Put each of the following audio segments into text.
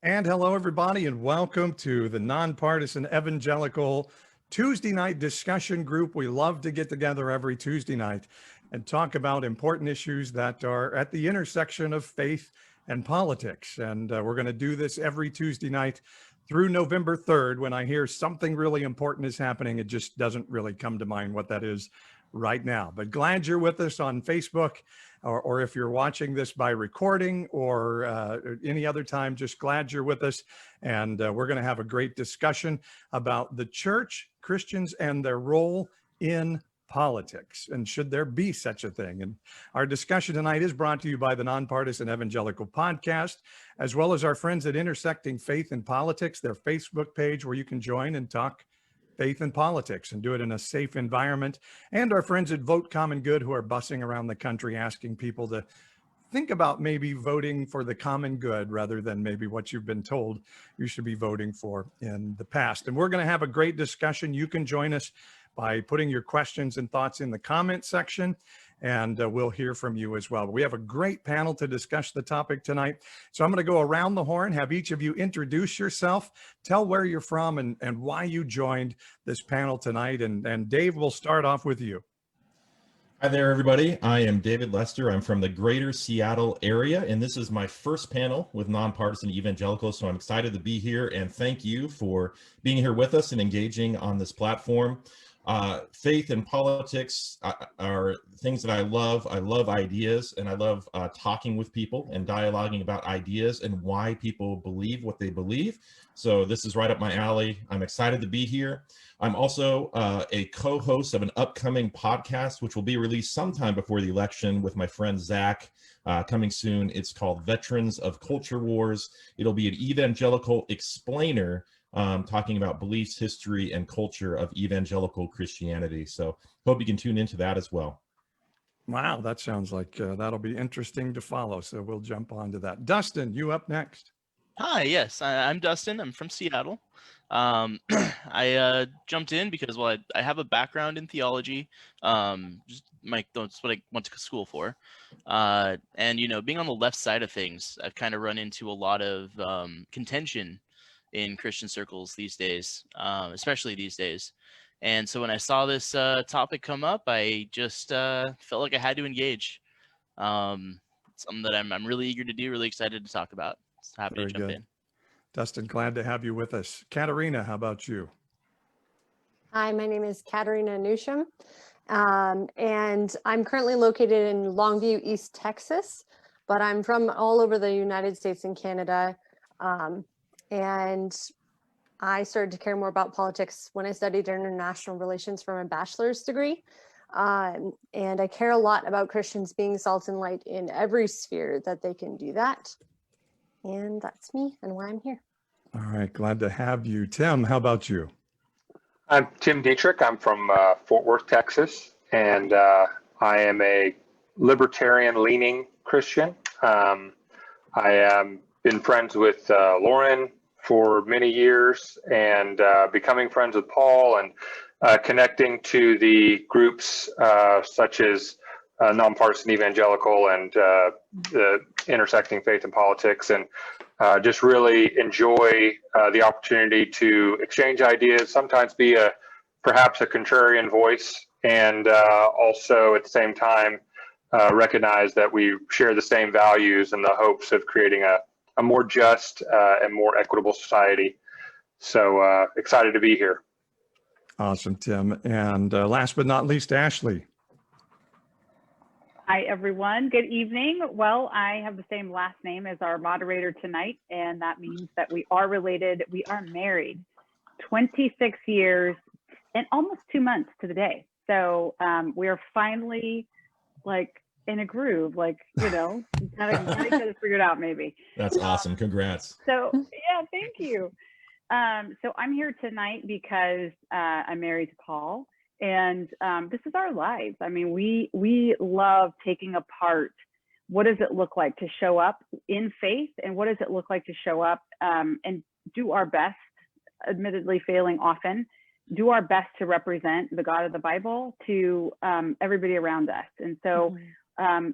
And hello, everybody, and welcome to the Nonpartisan Evangelical Tuesday night discussion group. We love to get together every Tuesday night and talk about important issues that are at the intersection of faith and politics. And we're going to do this every Tuesday night through November 3rd. When I hear something really important is happening, it just doesn't really come to mind what that is right now. But glad you're with us on Facebook, or if you're watching this by recording or any other time, just glad you're with us. And we're going to have a great discussion about the church, Christians, and their role in politics, and should there be such a thing. And our discussion tonight is brought to you by the Nonpartisan Evangelical Podcast, as well as our friends at Intersecting Faith and Politics, their Facebook page where you can join and talk faith and politics and do it in a safe environment, and our friends at Vote Common Good, who are bussing around the country asking people to think about maybe voting for the common good rather than maybe what you've been told you should be voting for in the past. And we're going to have a great discussion. You can join us by putting your questions and thoughts in the comment section, and we'll hear from you as well. But we have a great panel to discuss the topic tonight. So I'm going to go around the horn, have each of you introduce yourself, tell where you're from and why you joined this panel tonight. And Dave, we'll start off with you. Hi there, everybody. I am David Lester. I'm from the greater Seattle area, and this is my first panel with Nonpartisan Evangelicals, so I'm excited to be here, and thank you for being here with us and engaging on this platform. Faith and politics are things that I love. I love ideas, and I love talking with people and dialoguing about ideas and why people believe what they believe. So this is right up my alley. I'm excited to be here. I'm also a co-host of an upcoming podcast, which will be released sometime before the election with my friend Zach, coming soon. It's called Veterans of Culture Wars. It'll be an evangelical explainer talking about beliefs, history, and culture of evangelical Christianity. So hope you can tune into that as well. Wow, that sounds like that'll be interesting to follow. So we'll jump onto that. Dustin, you up next. Hi, yes, I'm Dustin. I'm from Seattle. I jumped in because, well, I have a background in theology. That's what I went to school for. And, being on the left side of things, I've kind of run into a lot of contention in Christian circles these days, especially these days. And so when I saw this topic come up, I just felt like I had to engage. Something that I'm really eager to do, really excited to talk about. Happy Very to jump good. in. Dustin, glad to have you with us. Katerina, how about you? Hi, my name is Katerina Newsham, and I'm currently located in Longview, East Texas, but I'm from all over the United States and Canada, and I started to care more about politics when I studied international relations for my bachelor's degree, and I care a lot about Christians being salt and light in every sphere that they can do that. And that's me and why I'm here. All right, glad to have you. Tim, how about you? I'm Tim Dietrich. I'm from Fort Worth, Texas, and I am a libertarian-leaning Christian. I have been friends with Lauren for many years, and becoming friends with Paul, and connecting to the groups such as Nonpartisan Evangelical and the Intersecting Faith and Politics, and just really enjoy the opportunity to exchange ideas, sometimes be perhaps a contrarian voice, and also at the same time recognize that we share the same values and the hopes of creating a more just and more equitable society. So excited to be here. Awesome, Tim. And last but not least, Ashley. Hi, everyone. Good evening. Well, I have the same last name as our moderator tonight, and that means that we are related. We are married 26 years and almost 2 months to the day. So we are finally in a groove, kind of got each other figured out maybe. That's awesome. Congrats. So yeah, thank you. So I'm here tonight because I'm married to Paul. And this is our lives. I mean, we love taking apart what does it look like to show up in faith, and what does it look like to show up and do our best, admittedly failing often, do our best to represent the God of the Bible to everybody around us. And so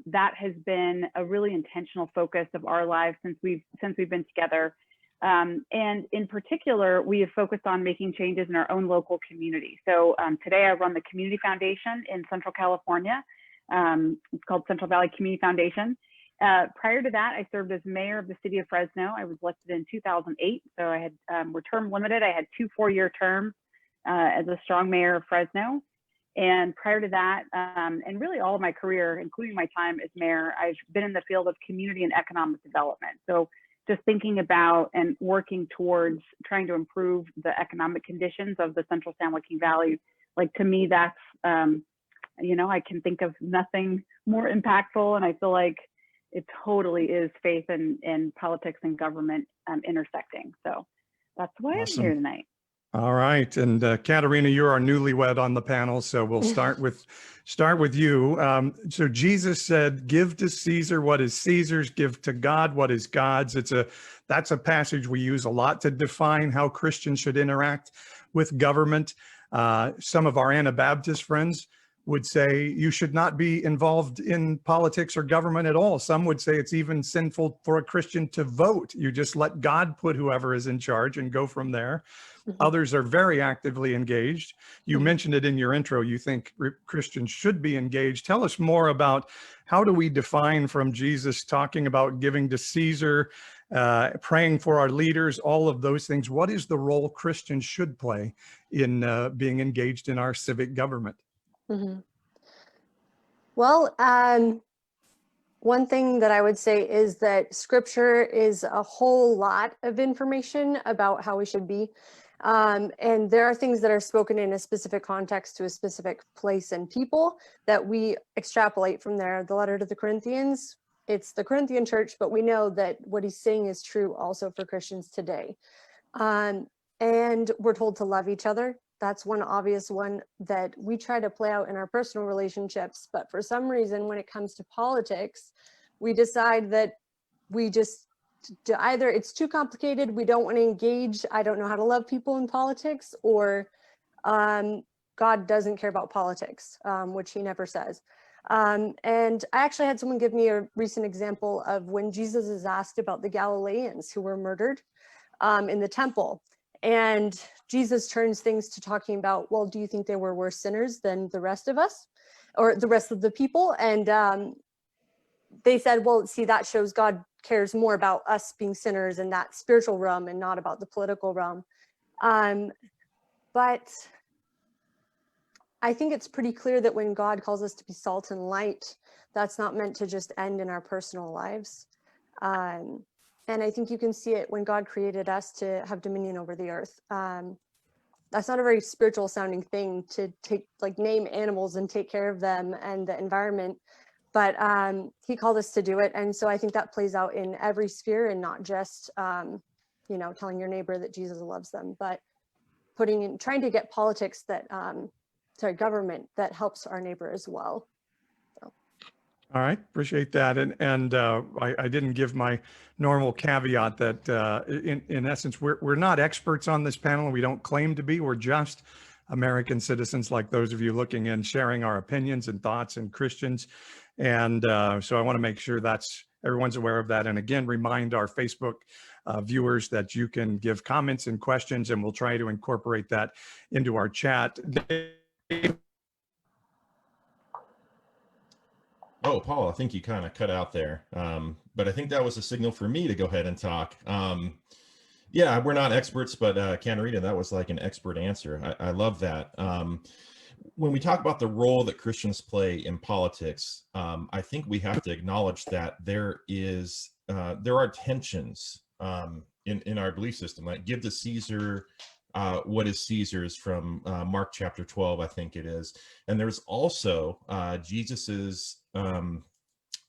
that has been a really intentional focus of our lives since we've been together. And in particular, we have focused on making changes in our own local community. So today I run the Community Foundation in Central California. It's called Central Valley Community Foundation. Prior to that, I served as mayor of the city of Fresno. I was elected in 2008. So I had, we're term limited. I had 2 4-year terms as a strong mayor of Fresno. And prior to that, and really all of my career, including my time as mayor, I've been in the field of community and economic development. So just thinking about and working towards trying to improve the economic conditions of the Central San Joaquin Valley. Like, to me, that's, you know, I can think of nothing more impactful. And I feel like it totally is faith and politics and government intersecting. So that's why Awesome. I'm here tonight. All right. And Katerina, you're our newlywed on the panel, so we'll start with you. So Jesus said, give to Caesar what is Caesar's, give to God what is God's. That's a passage we use a lot to define how Christians should interact with government. Some of our Anabaptist friends would say you should not be involved in politics or government at all. Some would say it's even sinful for a Christian to vote. You just let God put whoever is in charge and go from there. Others are very actively engaged. You mentioned it in your intro. You think Christians should be engaged. Tell us more about how do we define from Jesus talking about giving to Caesar, praying for our leaders, all of those things. What is the role Christians should play in being engaged in our civic government? Well, one thing that I would say is that scripture is a whole lot of information about how we should be. And there are things that are spoken in a specific context to a specific place and people that we extrapolate from there. The letter to the Corinthians, it's the Corinthian church, but we know that what he's saying is true also for Christians today. And we're told to love each other. That's one obvious one that we try to play out in our personal relationships. But for some reason, when it comes to politics, we decide that we just either it's too complicated, we don't want to engage, I don't know how to love people in politics, or God doesn't care about politics, which he never says. And I actually had someone give me a recent example of when Jesus is asked about the Galileans who were murdered in the temple. And Jesus turns things to talking about, well, do you think they were worse sinners than the rest of us or the rest of the people? And they said, well, see, that shows God cares more about us being sinners in that spiritual realm and not about the political realm. But I think it's pretty clear that when God calls us to be salt and light, that's not meant to just end in our personal lives. And I think you can see it when God created us to have dominion over the earth. That's not a very spiritual sounding thing to name animals and take care of them and the environment, but he called us to do it. And so I think that plays out in every sphere and not just, telling your neighbor that Jesus loves them, but trying to get politics government that helps our neighbor as well. All right, appreciate that. And I didn't give my normal caveat that in essence, we're not experts on this panel. We don't claim to be. We're just American citizens like those of you looking in, sharing our opinions and thoughts and Christians. And so I want to make sure everyone's aware of that. And again, remind our Facebook viewers that you can give comments and questions, and we'll try to incorporate that into our chat. Oh, Paul, I think you kind of cut out there. But I think that was a signal for me to go ahead and talk. Yeah, we're not experts, but Katerina, that was like an expert answer. I love that. When we talk about the role that Christians play in politics, I think we have to acknowledge that there are tensions in our belief system. Like, give to Caesar what is Caesar's, from Mark chapter 12, I think it is. And there's also Jesus's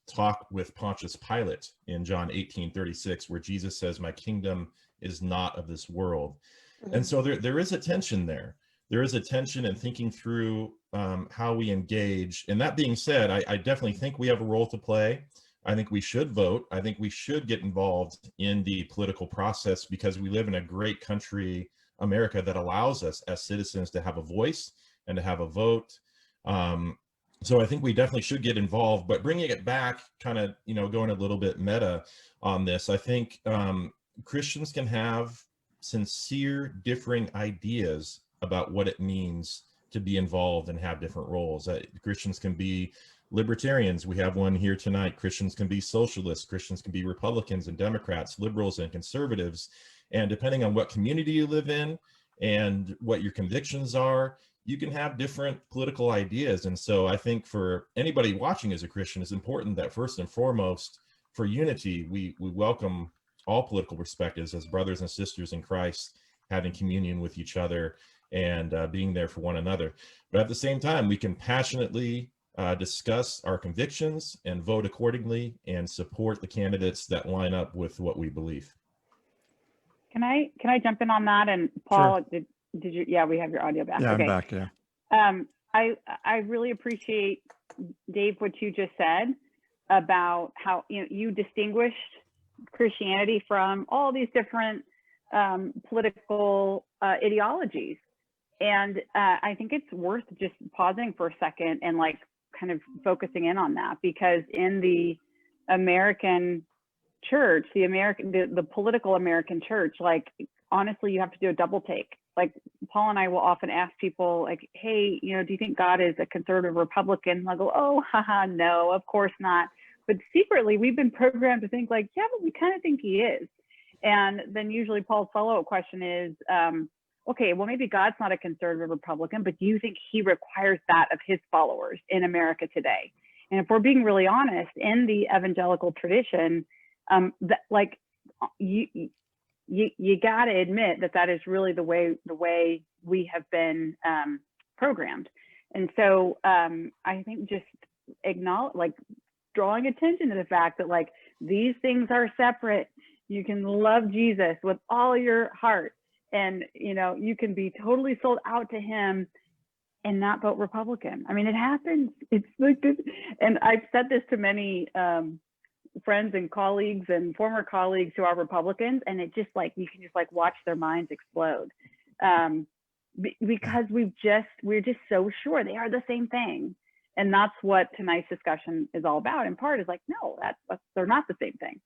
talk with Pontius Pilate in John 18:36, where Jesus says, my kingdom is not of this world. Mm-hmm. And so there is a tension there. There is a tension in thinking through how we engage. And that being said, I definitely think we have a role to play. I think we should vote. I think we should get involved in the political process, because we live in a great country, America, that allows us as citizens to have a voice and to have a vote. So I think we definitely should get involved. But bringing it back, kind of, going a little bit meta on this, I think Christians can have sincere differing ideas about what it means to be involved and have different roles. Christians can be libertarians. We have one here tonight. Christians can be socialists. Christians can be Republicans and Democrats, liberals and conservatives. And depending on what community you live in and what your convictions are, you can have different political ideas. And so I think for anybody watching as a Christian, it's important that first and foremost, for unity, we welcome all political perspectives as brothers and sisters in Christ, having communion with each other and being there for one another. But at the same time, we can passionately discuss our convictions and vote accordingly and support the candidates that line up with what we believe. Can I jump in on that? And Paul, Sure. did you? Yeah, we have your audio back. Yeah, Okay. I'm back. Yeah. I really appreciate, Dave, what you just said about how you distinguished Christianity from all these different political ideologies. And I think it's worth just pausing for a second and like kind of focusing in on that, because in the American church, the political American church, like honestly, you have to do a double take. Like Paul and I will often ask people like, hey, do you think God is a conservative Republican? They'll go, oh, haha, no, of course not. But secretly, we've been programmed to think like, yeah, but we kind of think he is. And then usually Paul's follow-up question is, okay, well, maybe God's not a conservative Republican, but do you think he requires that of his followers in America today? And if we're being really honest, in the evangelical tradition, that like you got to admit that is really the way we have been programmed. And so I think just drawing attention to the fact that like these things are separate. You can love Jesus with all your heart, and you can be totally sold out to him and not vote Republican. I mean, it happens. It's like this, and I've said this to many friends and colleagues and former colleagues who are Republicans, and it just like you can just like watch their minds explode because we're just so sure they are the same thing. And that's what tonight's discussion is all about. In part, is like, no, they're not the same thing.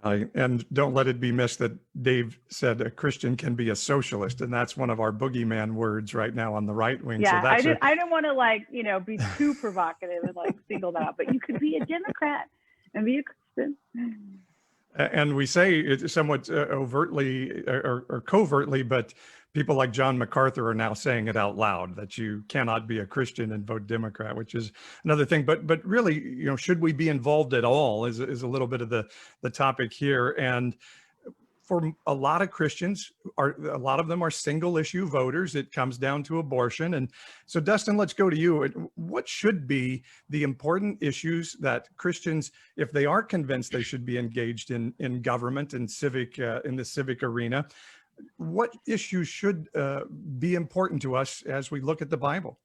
And don't let it be missed that Dave said a Christian can be a socialist, and that's one of our boogeyman words right now on the right wing. Yeah, so that's I didn't want to be too provocative and like single that out, but you could be a Democrat and be a Christian. And we say it somewhat overtly or covertly, but people like John MacArthur are now saying it out loud that you cannot be a Christian and vote Democrat, which is another thing. But really, should we be involved at all is a little bit of the topic here. And for a lot of Christians, a lot of them are single issue voters. It comes down to abortion. And so, Dustin, let's go to you. What should be the important issues that Christians, if they are convinced they should be engaged in government and civic, in the civic arena, what issues should be important to us as we look at the Bible?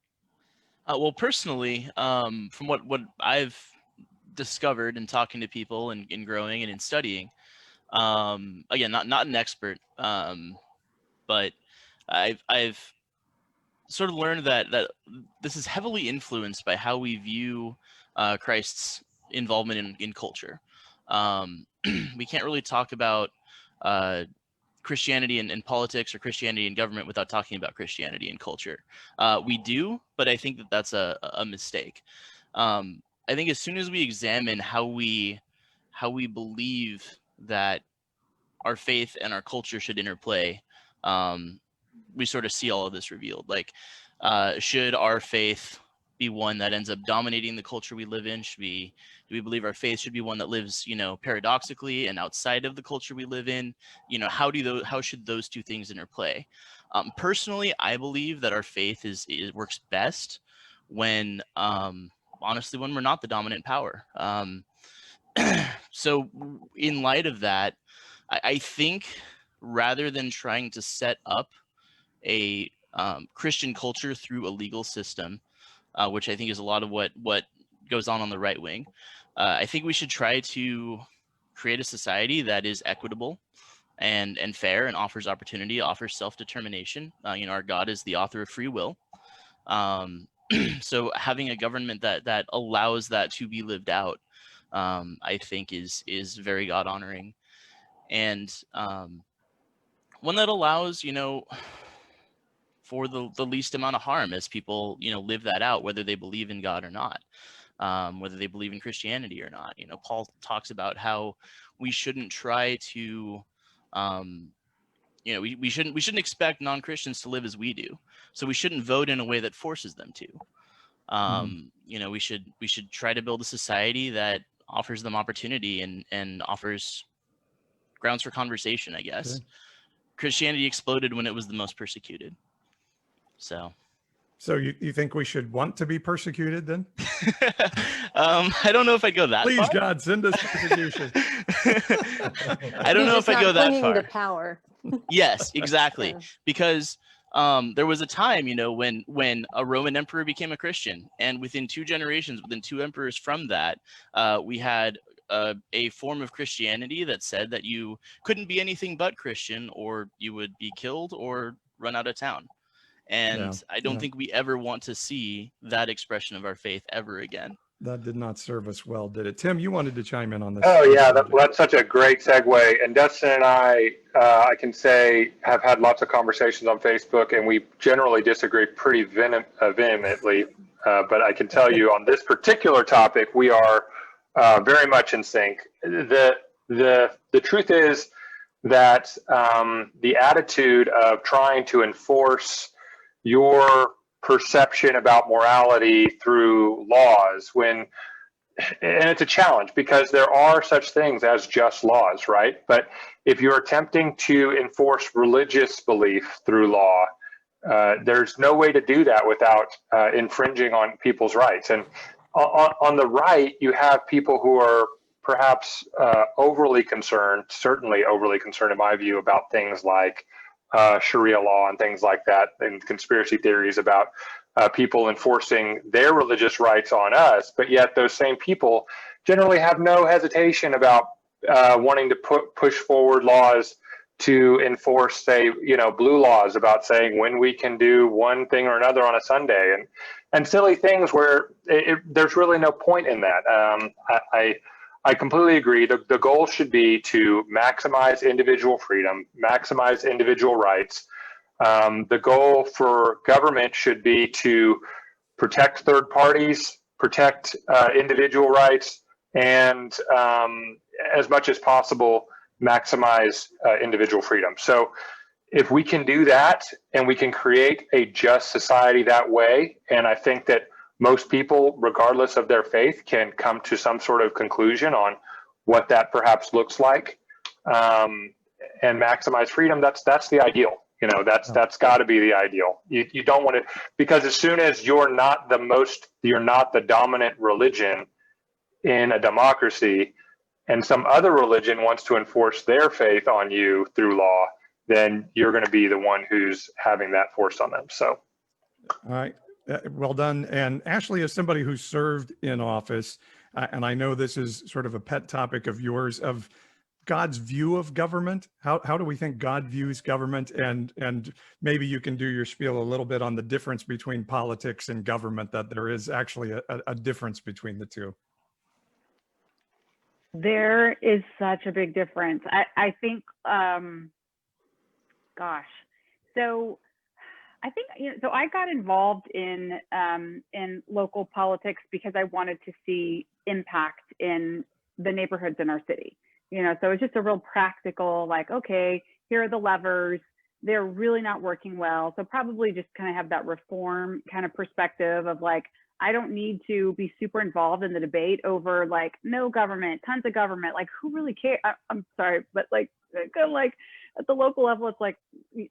Well, personally, from what I've discovered in talking to people and in growing and in studying, again, not an expert, but I've sort of learned that this is heavily influenced by how we view Christ's involvement in culture. We can't really talk about Christianity and politics or Christianity and government without talking about Christianity and culture. We do, but I think that's a mistake. I think as soon as we examine how we believe that our faith and our culture should interplay, we sort of see all of this revealed. Like, should our faith be one that ends up dominating the culture we live in? Do we believe our faith should be one that lives, paradoxically and outside of the culture we live in? How should those two things interplay? Personally, I believe that our faith works best when, honestly, when we're not the dominant power. So in light of that, I think rather than trying to set up a Christian culture through a legal system, which I think is a lot of what goes on the right wing, I think we should try to create a society that is equitable and fair and offers opportunity, offers self-determination. Our God is the author of free will. So having a government that allows that to be lived out, I think is very God honoring. and one that allows, for the least amount of harm as people, live that out, whether they believe in God or not, whether they believe in Christianity or not. Paul talks about how we shouldn't try to, we shouldn't expect non-Christians to live as we do. So we shouldn't vote in a way that forces them to. We should try to build a society that offers them opportunity and offers grounds for conversation, I guess. Okay. Christianity exploded when it was the most persecuted. So you think we should want to be persecuted then? I don't know if I'd go that Please, far. God, send us persecution. I don't know if I'd go that clinging far. to power. Yes, exactly. Yeah. Because there was a time, when a Roman emperor became a Christian, and within 2 generations, within 2 emperors from that, we had a form of Christianity that said that you couldn't be anything but Christian, or you would be killed or run out of town. And Yeah, I don't yeah. think we ever want to see that expression of our faith ever again. That did not serve us well, did it? Tim, you wanted to chime in on this. Oh yeah, that's such a great segue. And Dustin and I can say, have had lots of conversations on Facebook, and we generally disagree pretty vehemently. But I can tell you on this particular topic, we are very much in sync. The truth is that the attitude of trying to enforce your perception about morality through laws, and it's a challenge because there are such things as just laws, right? But if you're attempting to enforce religious belief through law, there's no way to do that without infringing on people's rights. And on the right, you have people who are perhaps overly concerned, certainly overly concerned in my view, about things like Sharia law and things like that, and conspiracy theories about people enforcing their religious rights on us. But yet those same people generally have no hesitation about wanting to push forward laws to enforce, say, blue laws about saying when we can do one thing or another on a Sunday, and silly things where there's really no point in that. I completely agree. The goal should be to maximize individual freedom, maximize individual rights. The goal for government should be to protect third parties, protect individual rights, and as much as possible, maximize individual freedom. So if we can do that and we can create a just society that way, and I think that most people, regardless of their faith, can come to some sort of conclusion on what that perhaps looks like, and maximize freedom. That's the ideal. That's got to be the ideal. You don't want to, because as soon as you're not the dominant religion in a democracy, and some other religion wants to enforce their faith on you through law, then you're going to be the one who's having that forced on them. So, all right. Well done. And Ashley, as somebody who's served in office, and I know this is sort of a pet topic of yours, of God's view of government. How do we think God views government? And maybe you can do your spiel a little bit on the difference between politics and government, that there is actually a difference between the two. There is such a big difference. I think, so I think, so I got involved in local politics because I wanted to see impact in the neighborhoods in our city. So it's just a real practical, like, okay, here are the levers. They're really not working well. So probably just kind of have that reform kind of perspective of like, I don't need to be super involved in the debate over like no government, tons of government. Like who really cares? I'm sorry, but like at the local level, it's like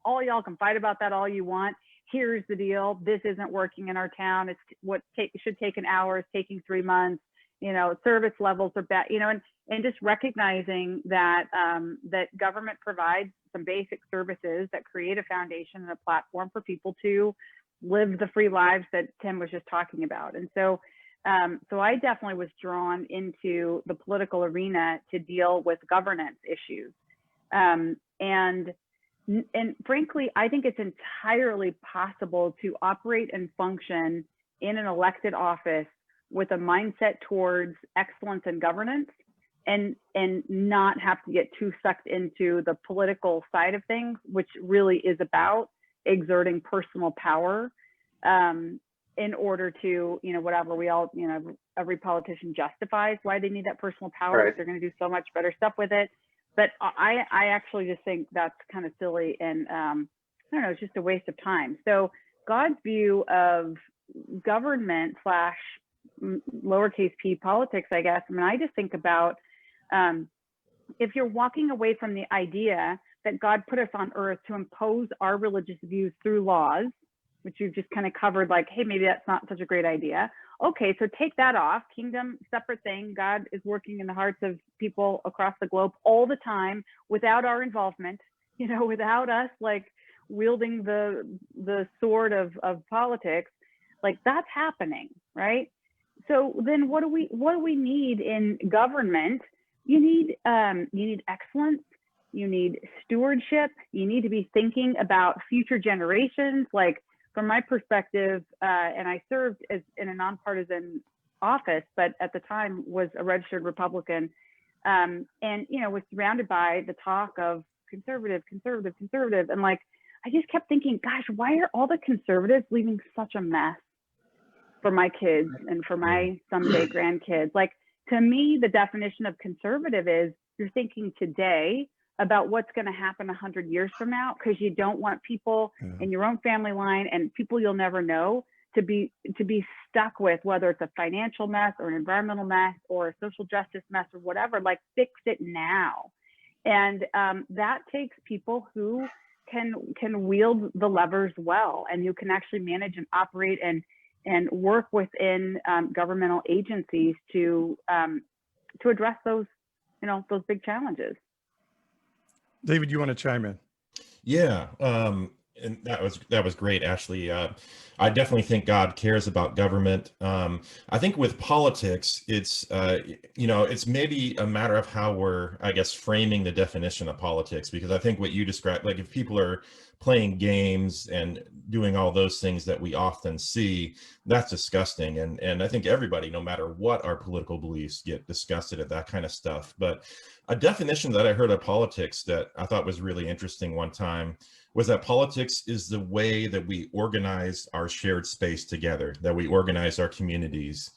all y'all can fight about that all you want. Here's the deal. This isn't working in our town. It's what should take an hour is taking 3 months. Service levels are bad. And just recognizing that that government provides some basic services that create a foundation and a platform for people to live the free lives that Tim was just talking about. And so I definitely was drawn into the political arena to deal with governance issues. And frankly, I think it's entirely possible to operate and function in an elected office with a mindset towards excellence in governance and not have to get too sucked into the political side of things, which really is about exerting personal power in order to, whatever we all, every politician justifies why they need that personal power. Right. They're going to do so much better stuff with it. But I actually just think that's kind of silly, and I don't know, it's just a waste of time. So God's view of government / lowercase p politics, I guess. I mean, I just think about if you're walking away from the idea that God put us on earth to impose our religious views through laws, which you've just kind of covered, like, hey, maybe that's not such a great idea. Okay, so take that off. Kingdom, separate thing. God is working in the hearts of people across the globe all the time without our involvement, without us like wielding the sword of politics. Like, that's happening, right? So then what do we need in government? You need excellence. You need stewardship. You need to be thinking about future generations. Like, from my perspective, and I served in a nonpartisan office, but at the time was a registered Republican, and was surrounded by the talk of conservative, and like, I just kept thinking, gosh, why are all the conservatives leaving such a mess for my kids and for my someday grandkids? Like, to me, the definition of conservative is you're thinking today about what's going to happen 100 years from now, because you don't want people in your own family line and people you'll never know to be stuck with, whether it's a financial mess or an environmental mess or a social justice mess or whatever. Like, fix it now. And that takes people who can wield the levers well, and who can actually manage and operate and work within governmental agencies to address those big challenges. David, you want to chime in? Yeah, and that was great, Ashley. I definitely think God cares about government. I think with politics, it's it's maybe a matter of how we're, I guess, framing the definition of politics. Because I think what you described, like, if people are playing games and doing all those things that we often see, that's disgusting. And I think everybody, no matter what our political beliefs, get disgusted at that kind of stuff. But a definition that I heard of politics that I thought was really interesting one time was that politics is the way that we organize our shared space together, that we organize our communities.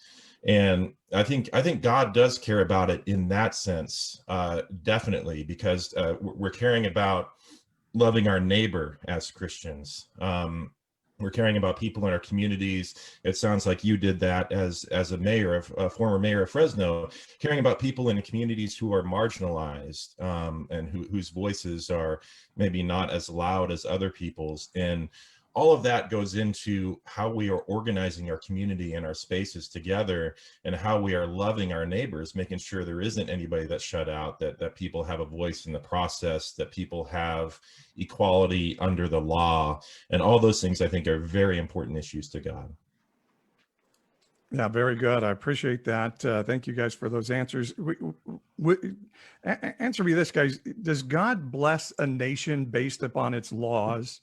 And I think God does care about it in that sense, definitely, because we're caring about loving our neighbor as Christians. We're caring about people in our communities. It sounds like you did that as a former mayor of Fresno, caring about people in communities who are marginalized, and whose voices are maybe not as loud as other people's. And all of that goes into how we are organizing our community and our spaces together, and how we are loving our neighbors, making sure there isn't anybody that's shut out, that people have a voice in the process, that people have equality under the law. And all those things, I think, are very important issues to God. Yeah, very good. I appreciate that. Thank you guys for those answers. Answer me this, guys. Does God bless a nation based upon its laws?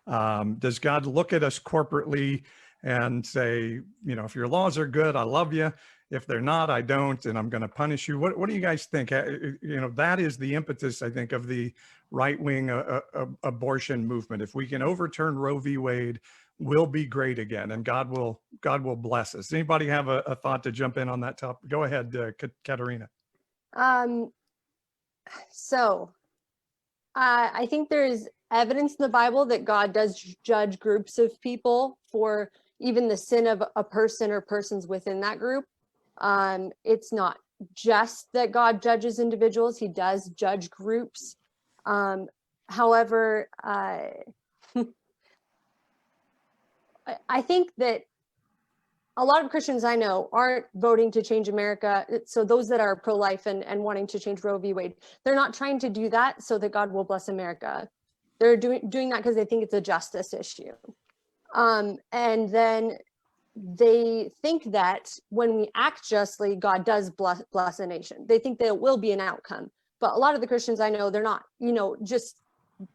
Does God look at us corporately and say, if your laws are good, I love you. If they're not, I don't, and I'm going to punish you? What do you guys think? That is the impetus, I think, of the right-wing abortion movement. If we can overturn Roe v. Wade, we'll be great again, and God will bless us. Anybody have a thought to jump in on that topic? Go ahead, Katerina. So I think there's evidence in the Bible that God does judge groups of people for even the sin of a person or persons within that group. It's not just that God judges individuals, he does judge groups. However, I think that a lot of Christians I know aren't voting to change America. So those that are pro-life and wanting to change Roe v. Wade, they're not trying to do that so that God will bless America. They're doing that because they think it's a justice issue. And then they think that when we act justly, God does bless a nation. They think that it will be an outcome. But a lot of the Christians I know, they're not, just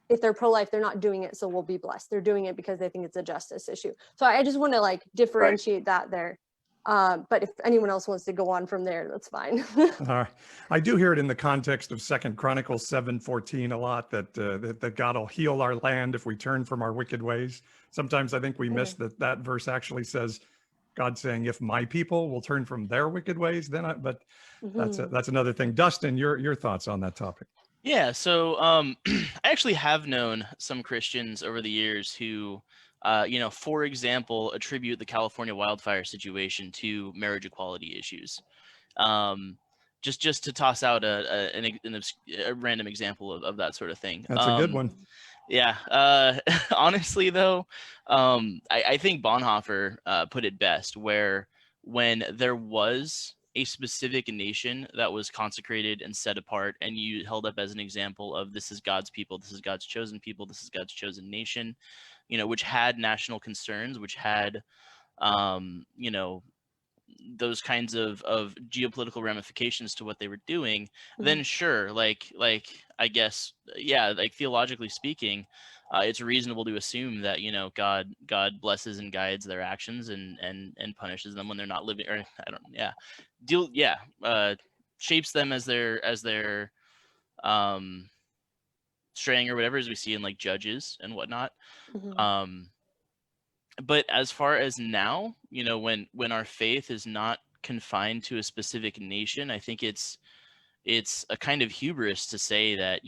if they're pro-life, they're not doing it so we'll be blessed. They're doing it because they think it's a justice issue. So I just want to differentiate that there. But if anyone else wants to go on from there, that's fine. I do hear it in the context of 2 Chronicles 7:14 a lot, that God will heal our land if we turn from our wicked ways. Sometimes I think we miss that verse actually says, God saying, if my people will turn from their wicked ways, but that's another thing. Dustin, your thoughts on that topic? Yeah, so I actually have known some Christians over the years who, for example, attribute the California wildfire situation to marriage equality issues. Just to toss out a random example of that sort of thing. That's a good one. Yeah. Honestly, though, I think Bonhoeffer put it best, where when there was a specific nation that was consecrated and set apart, and you held up as an example of this is God's people, this is God's chosen people, this is God's chosen nation, which had national concerns, which had, those kinds of geopolitical ramifications to what they were doing, then sure, like I guess, yeah, like theologically speaking, it's reasonable to assume that God blesses and guides their actions and punishes them when they're not living, or I don't, shapes them as they're straying or whatever, as we see in like Judges and whatnot. But as far as now, when our faith is not confined to a specific nation, I think it's a kind of hubris to say that,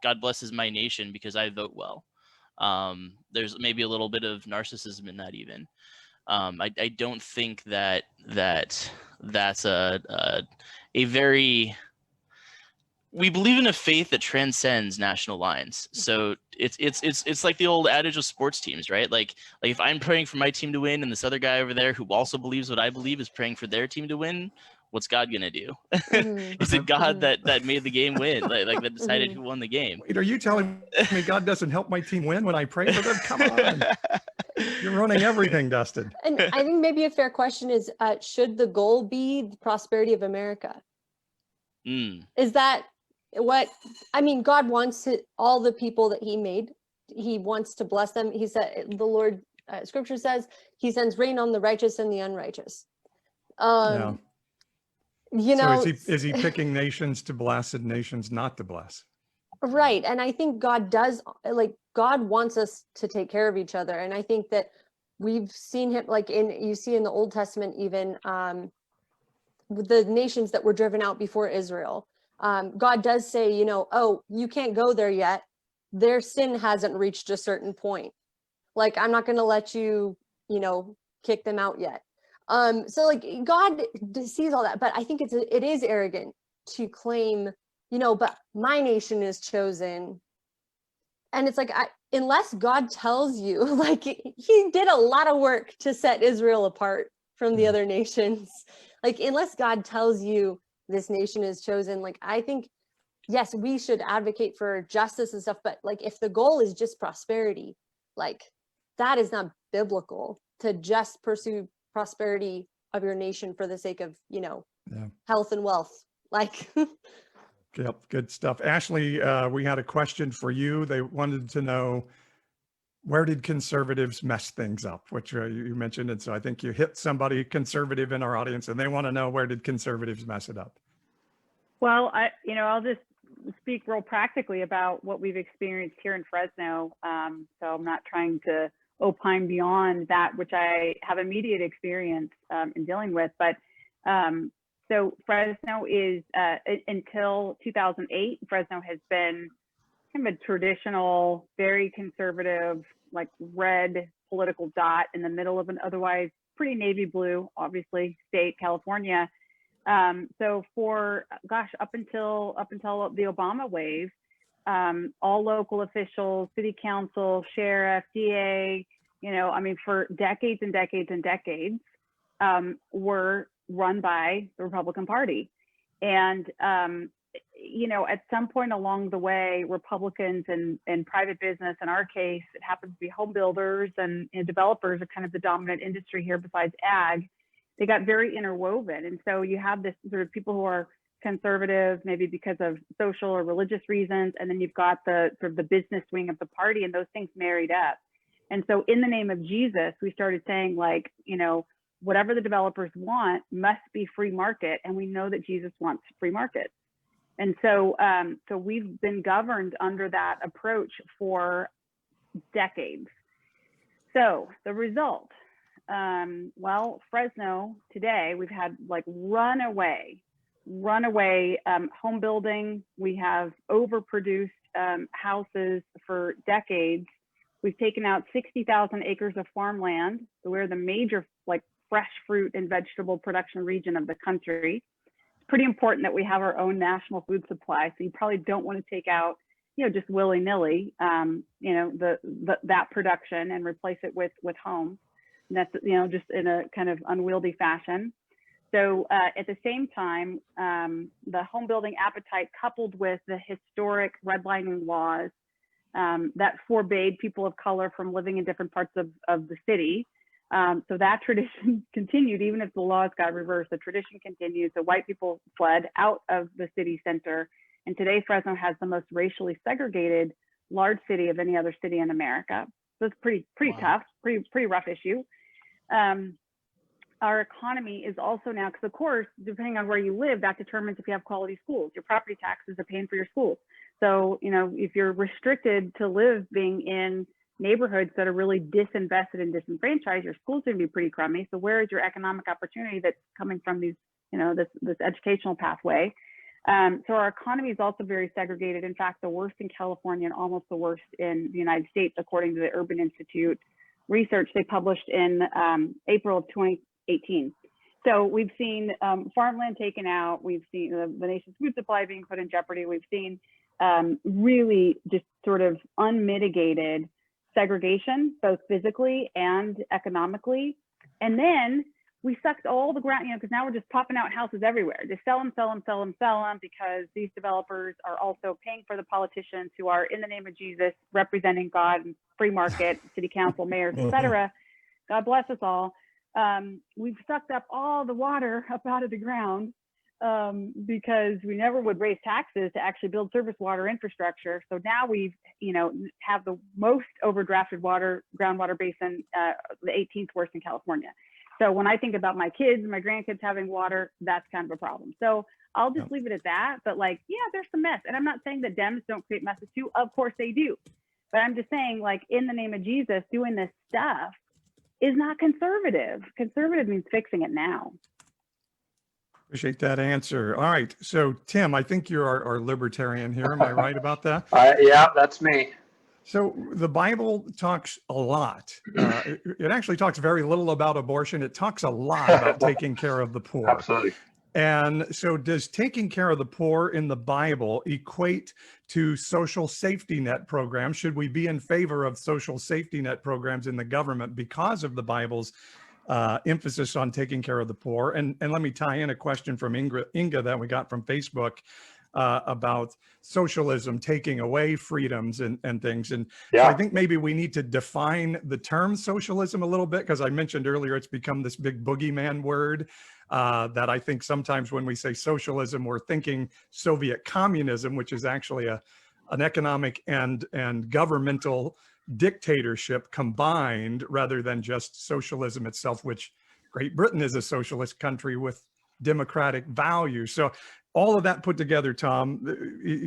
God blesses my nation because I vote well. There's maybe a little bit of narcissism in that even. I don't think that's a very, we believe in a faith that transcends national lines. So it's like the old adage of sports teams, right? Like if I'm praying for my team to win and this other guy over there who also believes what I believe is praying for their team to win, what's God gonna do? Is it God that made the game win? Like that decided who won the game? Wait, are you telling me God doesn't help my team win when I pray for them? Come on. You're running everything, Dustin. And I think maybe a fair question is, should the goal be the prosperity of America? Is that what, I mean, God wants all the people that he made, he wants to bless them. He said, the Lord, scripture says, he sends rain on the righteous and the unrighteous. Yeah. So is he picking nations to bless and nations not to bless? Right. And I think God does, like, God wants us to take care of each other. And I think that we've seen him, like you see in the Old Testament, even the nations that were driven out before Israel. God does say, oh, you can't go there yet. Their sin hasn't reached a certain point. Like, I'm not going to let you, kick them out yet. So like God sees all that, but I think it is arrogant to claim, but my nation is chosen. And it's like, unless God tells you, like, he did a lot of work to set Israel apart from the other nations. Like, unless God tells you this nation is chosen, like, I think, yes, we should advocate for justice and stuff, but like, if the goal is just prosperity, like, that is not biblical to just pursue prosperity of your nation for the sake of, health and wealth. Like, Yep, good stuff. Ashley, we had a question for you. They wanted to know, where did conservatives mess things up, which you mentioned. And so I think you hit somebody conservative in our audience, and they want to know, where did conservatives mess it up? Well, I'll just speak real practically about what we've experienced here in Fresno. So I'm not trying to opine beyond that, which I have immediate experience in dealing with. But so Fresno is, until 2008, Fresno has been kind of a traditional, very conservative, like red political dot in the middle of an otherwise pretty navy blue, obviously, state, California. So for, up until the Obama wave, all local officials, city council, sheriff, DA, for decades and decades and decades, were run by the Republican Party. And, at some point along the way, Republicans and private business, in our case, it happens to be home builders and developers are kind of the dominant industry here besides ag. They got very interwoven. And so you have this sort of people who are conservative, maybe because of social or religious reasons. And then you've got the sort of the business wing of the party, and those things married up. And so in the name of Jesus, we started saying, like, whatever the developers want must be free market, and we know that Jesus wants free market. And so, so we've been governed under that approach for decades. So the result, well, Fresno today, we've had like runaway home building. We have overproduced houses for decades. We've taken out 60,000 acres of farmland. So we're the major like fresh fruit and vegetable production region of the country. It's pretty important that we have our own national food supply. So you probably don't want to take out, you know, just willy-nilly, you know, that production and replace it with homes. And that's, you know, just in a kind of unwieldy fashion. So at the same time, the home building appetite coupled with the historic redlining laws that forbade people of color from living in different parts of the city. So that tradition continued, even if the laws got reversed, the tradition continued. So white people fled out of the city center. And today Fresno has the most racially segregated large city of any other city in America. So it's pretty tough, pretty rough issue. Our economy is also now, because of course, depending on where you live, that determines if you have quality schools. Your property taxes are paying for your schools. So, you know, if you're restricted to living in neighborhoods that are really disinvested and disenfranchised, your school's going to be pretty crummy. So where is your economic opportunity that's coming from these, you know, this educational pathway? So our economy is also very segregated. In fact, the worst in California and almost the worst in the United States, according to the Urban Institute research they published in April of 2018. So we've seen farmland taken out. We've seen the nation's food supply being put in jeopardy. We've seen really just sort of unmitigated segregation, both physically and economically. And then we sucked all the ground, you know, because now we're just popping out houses everywhere. Just sell them, because these developers are also paying for the politicians who are, in the name of Jesus, representing God and free market, city council, mayors, etc. God bless us all. We've sucked up all the water up out of the ground because we never would raise taxes to actually build surface water infrastructure. So now we've, you know, have the most overdrafted groundwater basin, the 18th worst in California. So when I think about my kids and my grandkids having water, that's kind of a problem. So I'll just leave it at that. But like, yeah, there's some mess. And I'm not saying that Dems don't create messes too. Of course they do. But I'm just saying, like, in the name of Jesus, doing this stuff is not conservative. Conservative means fixing it now. Appreciate that answer. All right. So Tim, I think you're our libertarian here. Am I right about that? Yeah, that's me. So the Bible talks a lot. It actually talks very little about abortion. It talks a lot about taking care of the poor. Absolutely. And so does taking care of the poor in the Bible equate to social safety net programs? Should we be in favor of social safety net programs in the government because of the Bible's emphasis on taking care of the poor? And let me tie in a question from Inga that we got from Facebook about socialism taking away freedoms and things. And Yeah. so I think maybe we need to define the term socialism a little bit, because I mentioned earlier it's become this big boogeyman word that I think sometimes when we say socialism, we're thinking Soviet communism, which is actually an economic and governmental dictatorship combined, rather than just socialism itself, which Great Britain is a socialist country with democratic values. So all of that put together, Tom,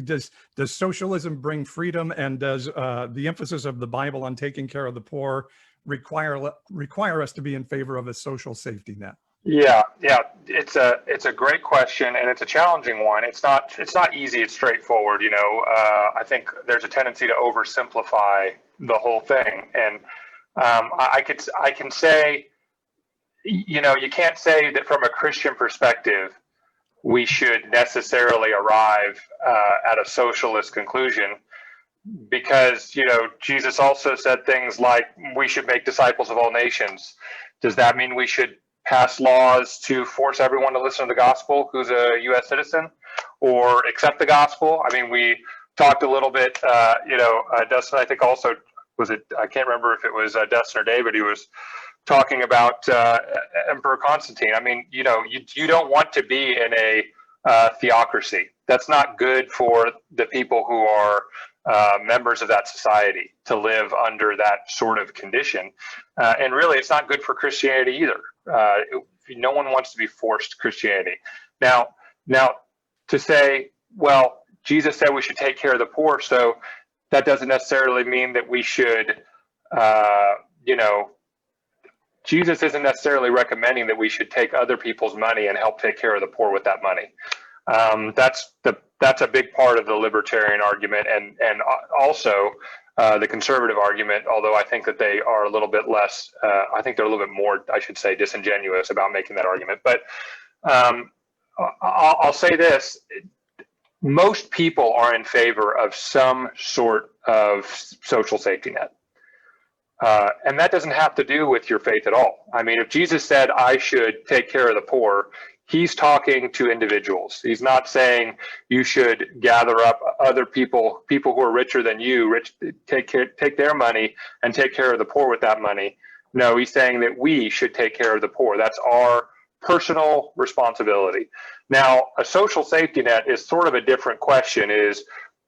does socialism bring freedom, and does the emphasis of the Bible on taking care of the poor require us to be in favor of a social safety net? Yeah, it's a great question, and it's a challenging one. It's not easy. It's straightforward. You know, I think there's a tendency to oversimplify the whole thing, and I can say, you know, you can't say that from a Christian perspective we should necessarily arrive at a socialist conclusion, because, you know, Jesus also said things like we should make disciples of all nations. Does that mean we should pass laws to force everyone to listen to the gospel who's a U.S. citizen or accept the gospel? I mean, we talked a little bit, you know, Dustin, I think also, was it, I can't remember if it was Dustin or David, who was talking about Emperor Constantine. I mean, you know, you don't want to be in a theocracy. That's not good for the people who are members of that society to live under that sort of condition. And really, it's not good for Christianity either. no one wants to be forced to Christianity. Now, to say, well, Jesus said we should take care of the poor, so that doesn't necessarily mean that we should, Jesus isn't necessarily recommending that we should take other people's money and help take care of the poor with that money. That's a big part of the libertarian argument, and also the conservative argument. Although I think that they are a little bit less. I think they're a little bit more, I should say, disingenuous about making that argument. But I'll say this: most people are in favor of some sort of social safety net. And that doesn't have to do with your faith at all. I mean, if Jesus said, I should take care of the poor, he's talking to individuals. He's not saying you should gather up other people who are richer than you, take their money and take care of the poor with that money. No, he's saying that we should take care of the poor. That's our personal responsibility. Now, a social safety net is sort of a different question.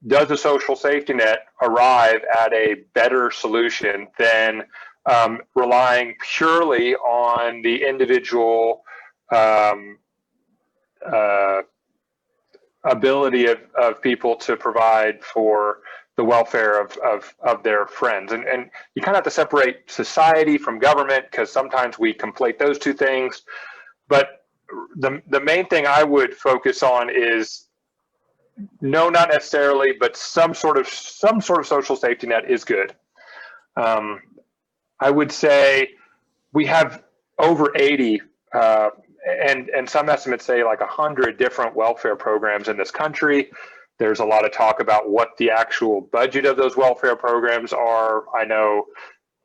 Does a social safety net arrive at a better solution than relying purely on the individual ability of people to provide for the welfare of their friends? And you kind of have to separate society from government, because sometimes we conflate those two things. But the main thing I would focus on is, no, not necessarily, but some sort of social safety net is good. I would say we have over 80, and some estimates say like 100 different welfare programs in this country. There's a lot of talk about what the actual budget of those welfare programs are. I know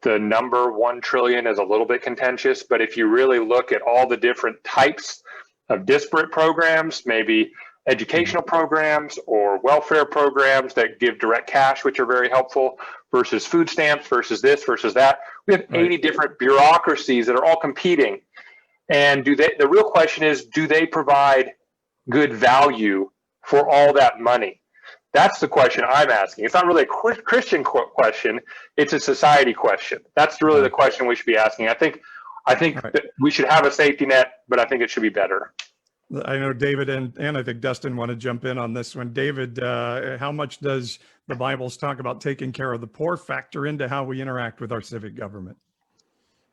the number 1 trillion is a little bit contentious, but if you really look at all the different types of disparate programs, maybe educational programs or welfare programs that give direct cash, which are very helpful, versus food stamps, versus this, versus that. We have 80 different bureaucracies that are all competing. And the real question is, do they provide good value for all that money? That's the question I'm asking. It's not really a Christian question. It's a society question. That's really the question we should be asking. I think that we should have a safety net, but I think it should be better. I know David and I think Dustin want to jump in on this one. David, how much does the Bible's talk about taking care of the poor factor into how we interact with our civic government?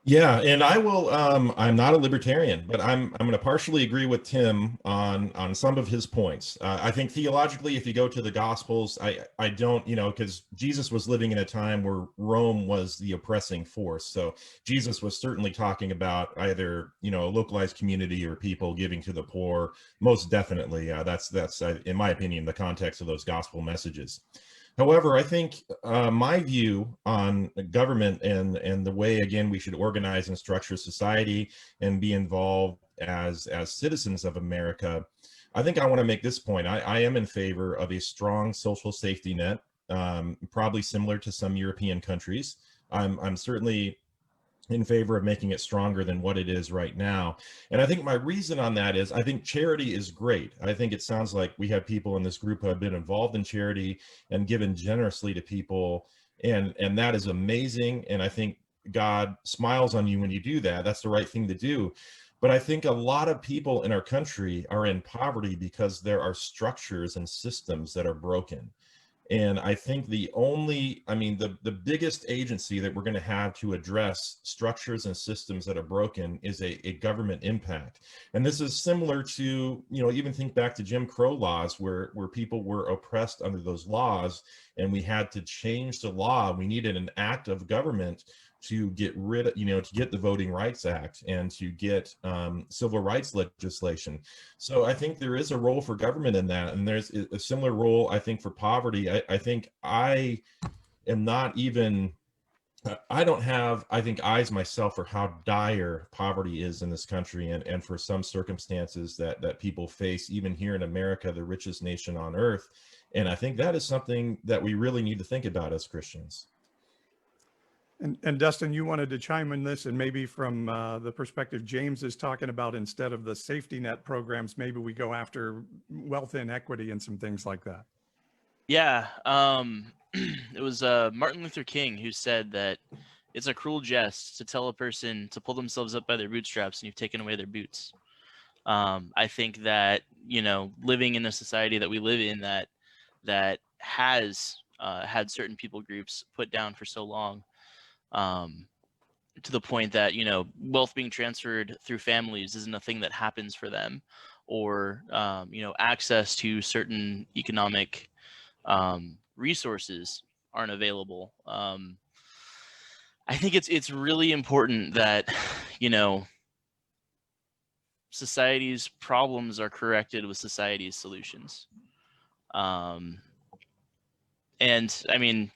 Yeah, and I will. I'm not a libertarian, but I'm going to partially agree with Tim on some of his points. I think theologically, if you go to the Gospels, I don't, because Jesus was living in a time where Rome was the oppressing force. So Jesus was certainly talking about either a localized community or people giving to the poor. Most definitely, that's in my opinion the context of those gospel messages. However, I think my view on government and the way, again, we should organize and structure society and be involved as citizens of America, I think I want to make this point. I am in favor of a strong social safety net, probably similar to some European countries. I'm certainly in favor of making it stronger than what it is right now. And I think my reason on that is I think charity is great. I think it sounds like we have people in this group who have been involved in charity and given generously to people. And that is amazing. And I think God smiles on you when you do that. That's the right thing to do. But I think a lot of people in our country are in poverty because there are structures and systems that are broken. And I think the biggest agency that we're going to have to address structures and systems that are broken is a government impact. And this is similar to, even think back to Jim Crow laws where people were oppressed under those laws, and we had to change the law. We needed an act of government to get rid of, to get the Voting Rights Act and to get civil rights legislation. So I think there is a role for government in that. And there's a similar role, I think, for poverty. I think I am not even, I don't have, I think, eyes myself for how dire poverty is in this country and for some circumstances that people face, even here in America, the richest nation on earth. And I think that is something that we really need to think about as Christians. And Dustin, you wanted to chime in this, and maybe from the perspective James is talking about, instead of the safety net programs, maybe we go after wealth inequity and some things like that. Yeah, it was Martin Luther King who said that It's a cruel jest to tell a person to pull themselves up by their bootstraps and you've taken away their boots. I think that, you know, living in a society that we live in that has had certain people groups put down for so long, to the point that, you know, wealth being transferred through families isn't a thing that happens for them, or you know, access to certain economic resources aren't available. I think it's really important that, you know, society's problems are corrected with society's solutions. And I mean,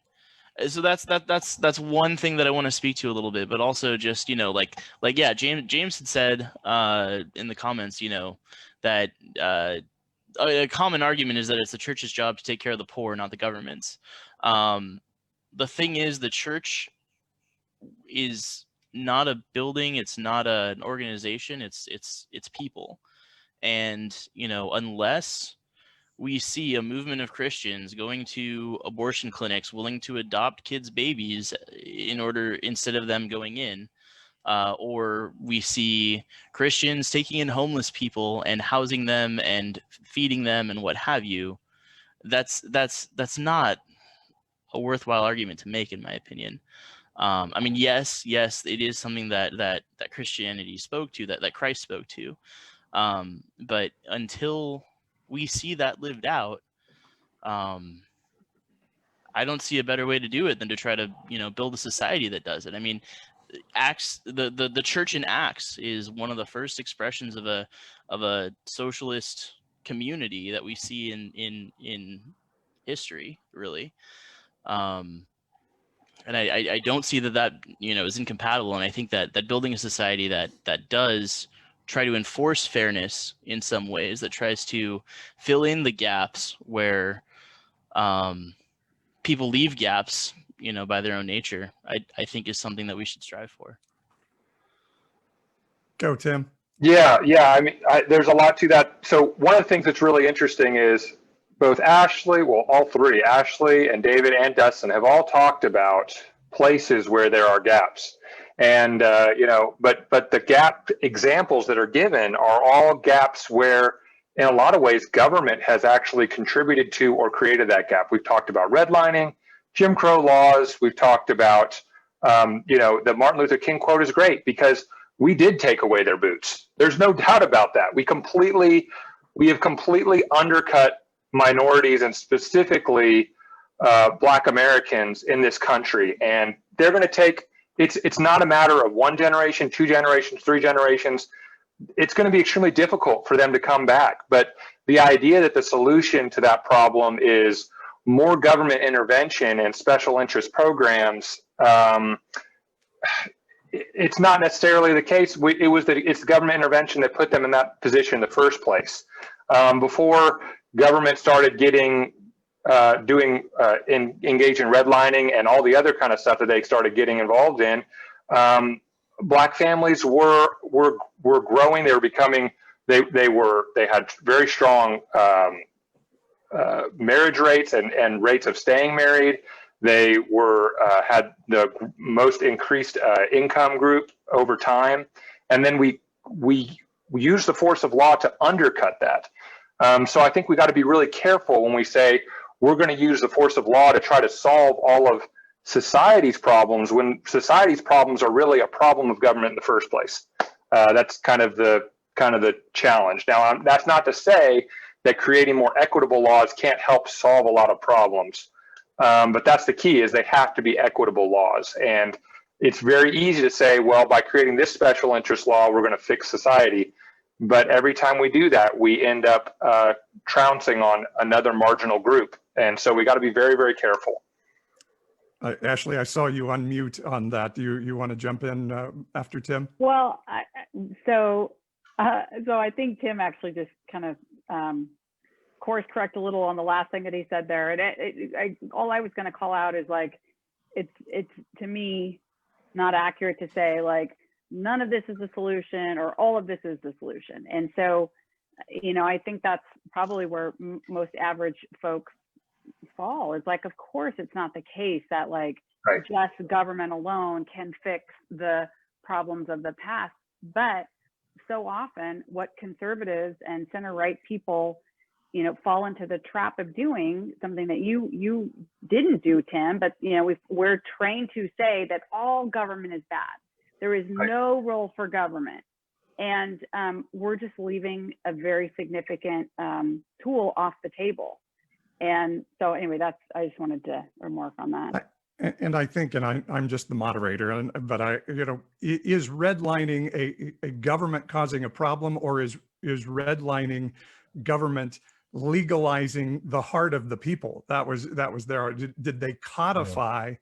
so that's one thing that I want to speak to a little bit, but also just, you know, like yeah, James had said in the comments, you know, that a common argument is that it's the church's job to take care of the poor, not the government's. The thing is, the church is not a building, it's not an organization, it's people. And, you know, unless we see a movement of Christians going to abortion clinics willing to adopt kids' babies instead of them going in, or we see Christians taking in homeless people and housing them and feeding them and what have you, that's not a worthwhile argument to make, in my opinion. I mean, yes, it is something that Christianity spoke to, that Christ spoke to. But until we see that lived out, I don't see a better way to do it than to try to, you know, build a society that does it. I mean, Acts, the church in Acts is one of the first expressions of a socialist community that we see in history, really. And I don't see that you know, is incompatible. And I think that building a society that does try to enforce fairness in some ways, that tries to fill in the gaps where people leave gaps, you know, by their own nature, I think is something that we should strive for. Go, Tim. Yeah, I mean, there's a lot to that. So one of the things that's really interesting is both Ashley, well, all three, Ashley and David and Dustin, have all talked about places where there are gaps. And, you know, but the gap examples that are given are all gaps where, in a lot of ways, government has actually contributed to or created that gap. We've talked about redlining, Jim Crow laws. We've talked about, you know, the Martin Luther King quote is great because we did take away their boots. There's no doubt about that. We have completely undercut minorities and specifically Black Americans in this country. And they're going to take, it's not a matter of one generation, two generations, three generations. It's going to be extremely difficult for them to come back. But the idea that the solution to that problem is more government intervention and special interest programs, it's not necessarily the case. It's the government intervention that put them in that position in the first place. Before government started getting engaged in redlining and all the other kind of stuff that they started getting involved in, Black families were growing. They were becoming. They had very strong marriage rates and rates of staying married. They had the most increased income group over time, and then we use the force of law to undercut that. So I think we got to be really careful when we say we're going to use the force of law to try to solve all of society's problems, when society's problems are really a problem of government in the first place. That's kind of the challenge. Now, that's not to say that creating more equitable laws can't help solve a lot of problems. But that's the key, is they have to be equitable laws. And it's very easy to say, well, by creating this special interest law, we're going to fix society. But every time we do that, we end up trouncing on another marginal group. And so we got to be very, very careful. Ashley, I saw you unmute on that. You want to jump in after Tim? Well, so I think Tim actually just kind of course correct a little on the last thing that he said there. And all I was going to call out is, like, it's to me not accurate to say like none of this is the solution or all of this is the solution. And so, you know, I think that's probably where most average folks fall. It's like, of course, it's not the case that like Right. just government alone can fix the problems of the past. But so often what conservatives and center right people, you know, fall into the trap of doing something that you didn't do, Tim, but you know, we're trained to say that all government is bad. There is Right. no role for government. And we're just leaving a very significant tool off the table. And so anyway, I just wanted to remark on that. And I think, and I'm just the moderator, but is redlining a government causing a problem, or is redlining government legalizing the heart of the people? That was there. Did they codify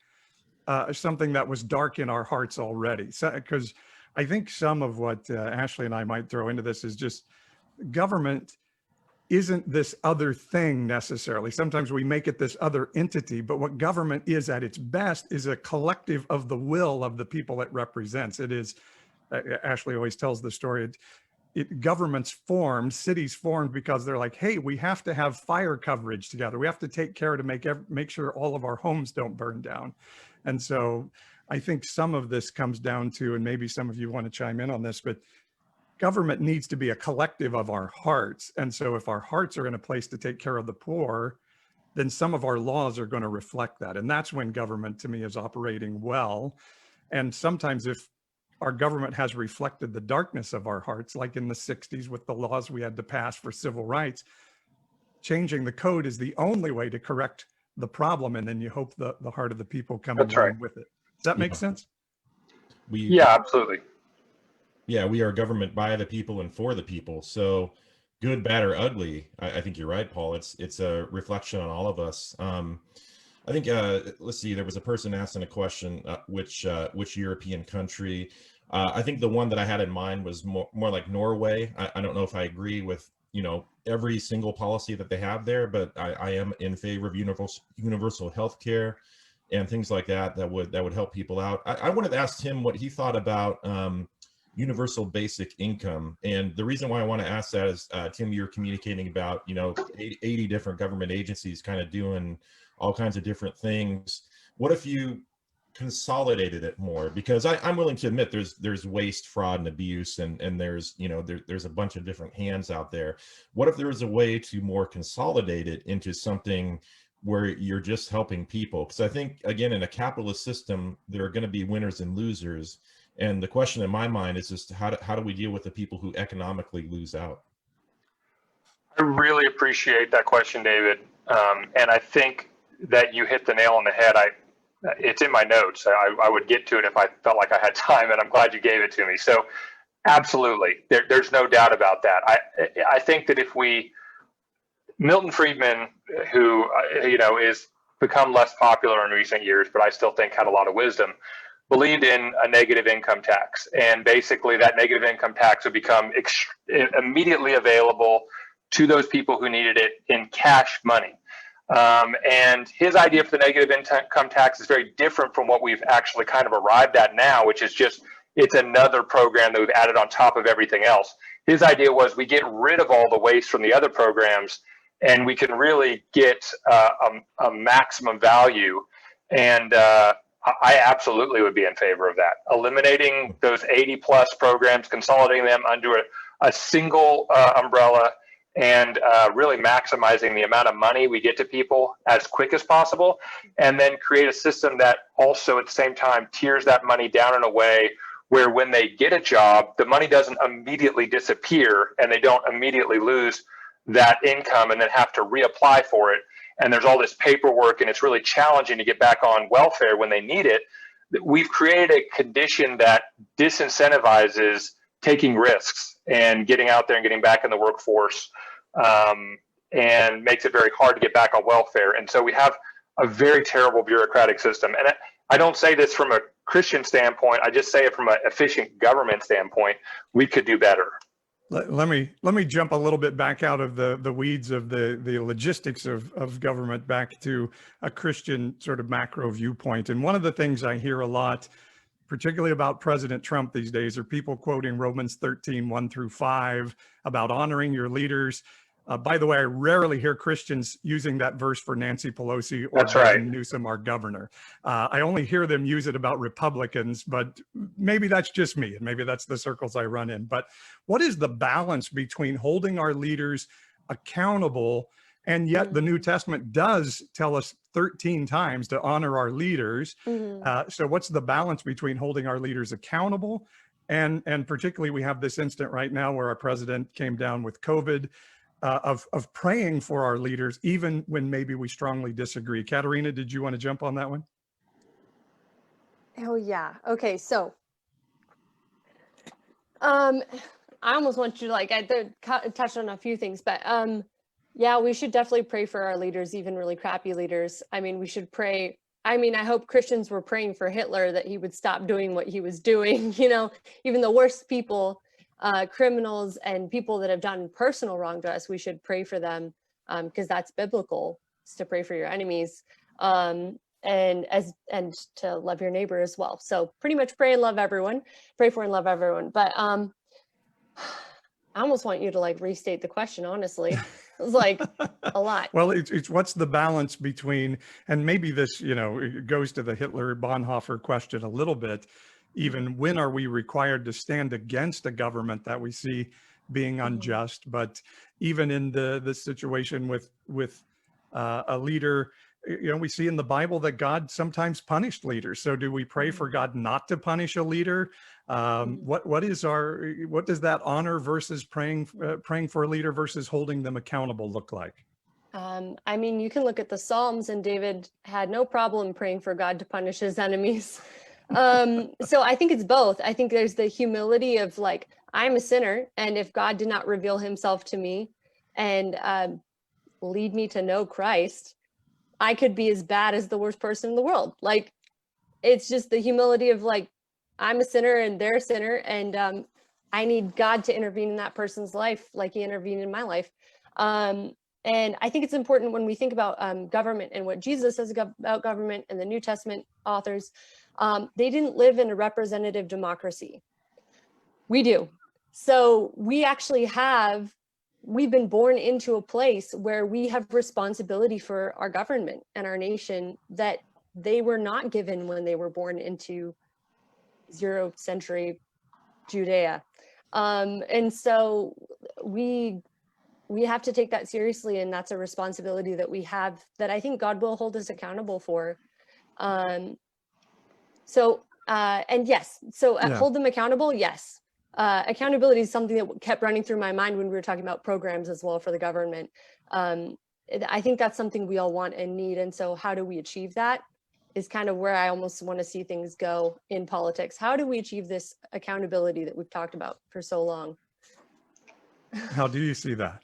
something that was dark in our hearts already? So, because I think some of what Ashley and I might throw into this is just government isn't this other thing necessarily. Sometimes we make it this other entity, but what government is at its best is a collective of the will of the people it represents. It is, Ashley always tells the story, governments formed, cities formed because they're like, hey, we have to have fire coverage together. We have to take care to make sure all of our homes don't burn down. And so I think some of this comes down to, and maybe some of you want to chime in on this, but government needs to be a collective of our hearts. And so if our hearts are in a place to take care of the poor, then some of our laws are going to reflect that. And that's when government, to me, is operating well. And sometimes if our government has reflected the darkness of our hearts, like in the 60s with the laws we had to pass for civil rights, changing the code is the only way to correct the problem. And then you hope the heart of the people come in line with it. Does that make sense? Yeah, absolutely. Yeah, we are government by the people and for the people. So good, bad, or ugly, I think you're right, Paul. It's a reflection on all of us. I think, let's see, there was a person asking a question, which European country? I think the one that I had in mind was more like Norway. I don't know if I agree with, you know, every single policy that they have there, but I am in favor of universal health care and things like that would help people out. I wanted to ask Tim what he thought about universal basic income. And the reason why I want to ask that is, Tim, you're communicating about, you know, 80 different government agencies kind of doing all kinds of different things. What if you consolidated it more? Because I'm willing to admit there's waste, fraud, and abuse, and there's, you know, there's a bunch of different hands out there. What if there was a way to more consolidate it into something where you're just helping people? Because I think, again, in a capitalist system, there are going to be winners and losers. And the question in my mind is just how do we deal with the people who economically lose out? I really appreciate that question, David. And I think that you hit the nail on the head. It's in my notes. I would get to it if I felt like I had time, and I'm glad you gave it to me. So absolutely, there's no doubt about that. I think that if Milton Friedman, who, you know, is become less popular in recent years, but I still think had a lot of wisdom, believed in a negative income tax. And basically that negative income tax would become immediately available to those people who needed it in cash money. And his idea for the negative income tax is very different from what we've actually kind of arrived at now, which is just, it's another program that we've added on top of everything else. His idea was we get rid of all the waste from the other programs and we can really get a maximum value. And I absolutely would be in favor of that. Eliminating those 80 plus programs, consolidating them under a single umbrella, and really maximizing the amount of money we get to people as quick as possible, and then create a system that also at the same time tiers that money down in a way where when they get a job, the money doesn't immediately disappear and they don't immediately lose that income and then have to reapply for it. And there's all this paperwork and it's really challenging to get back on welfare when they need it. We've created a condition that disincentivizes taking risks and getting out there and getting back in the workforce, and makes it very hard to get back on welfare. And so we have a very terrible bureaucratic system. And I don't say this from a Christian standpoint, I just say it from an efficient government standpoint. We could do better. Let me jump a little bit back out of the weeds of the logistics of government back to a Christian sort of macro viewpoint. And one of the things I hear a lot, particularly about President Trump these days, are people quoting Romans 13, 1 through 5 about honoring your leaders. By the way, I rarely hear Christians using that verse for Nancy Pelosi or That's right. Gavin Newsom, our governor. I only hear them use it about Republicans, but maybe that's just me, and maybe that's the circles I run in. But what is the balance between holding our leaders accountable, and yet the New Testament does tell us 13 times to honor our leaders? So what's the balance between holding our leaders accountable, and particularly we have this instant right now where our president came down with COVID, of praying for our leaders, even when maybe we strongly disagree. Katerina, did you want to jump on that one? Oh yeah. Okay. So, I almost want you to like, I touched on a few things, but yeah, we should definitely pray for our leaders, even really crappy leaders. I mean, we should pray. I mean, I hope Christians were praying for Hitler that he would stop doing what he was doing. You know, even the worst people, criminals and people that have done personal wrong to us, we should pray for them, because that's biblical, is to pray for your enemies, and to love your neighbor as well. So pretty much pray and love everyone, pray for and love everyone. But I almost want you to like restate the question, honestly. It was like a lot. Well, it's what's the balance between, and maybe this, you know, it goes to the Hitler Bonhoeffer question a little bit, even when are we required to stand against a government that we see being unjust? But even in the situation with a leader, you know, we see in the Bible that God sometimes punished leaders. So do we pray for God not to punish a leader? What does that honor versus praying for a leader versus holding them accountable look like? I mean, you can look at the Psalms, and David had no problem praying for God to punish his enemies. So I think it's both. I think there's the humility of like, I'm a sinner, and if God did not reveal himself to me and lead me to know Christ, I could be as bad as the worst person in the world. Like, it's just the humility of like, I'm a sinner and they're a sinner, and I need God to intervene in that person's life like he intervened in my life. And I think it's important when we think about government and what Jesus says about government, and the New Testament authors, they didn't live in a representative democracy. We do. So we actually we've been born into a place where we have responsibility for our government and our nation that they were not given when they were born into 0th century Judea. And so we have to take that seriously, and that's a responsibility that we have that I think God will hold us accountable for. And yes, so hold them accountable. Yes. Accountability is something that kept running through my mind when we were talking about programs as well for the government. I think that's something we all want and need. And so how do we achieve that is kind of where I almost want to see things go in politics. How do we achieve this accountability that we've talked about for so long? How do you see that?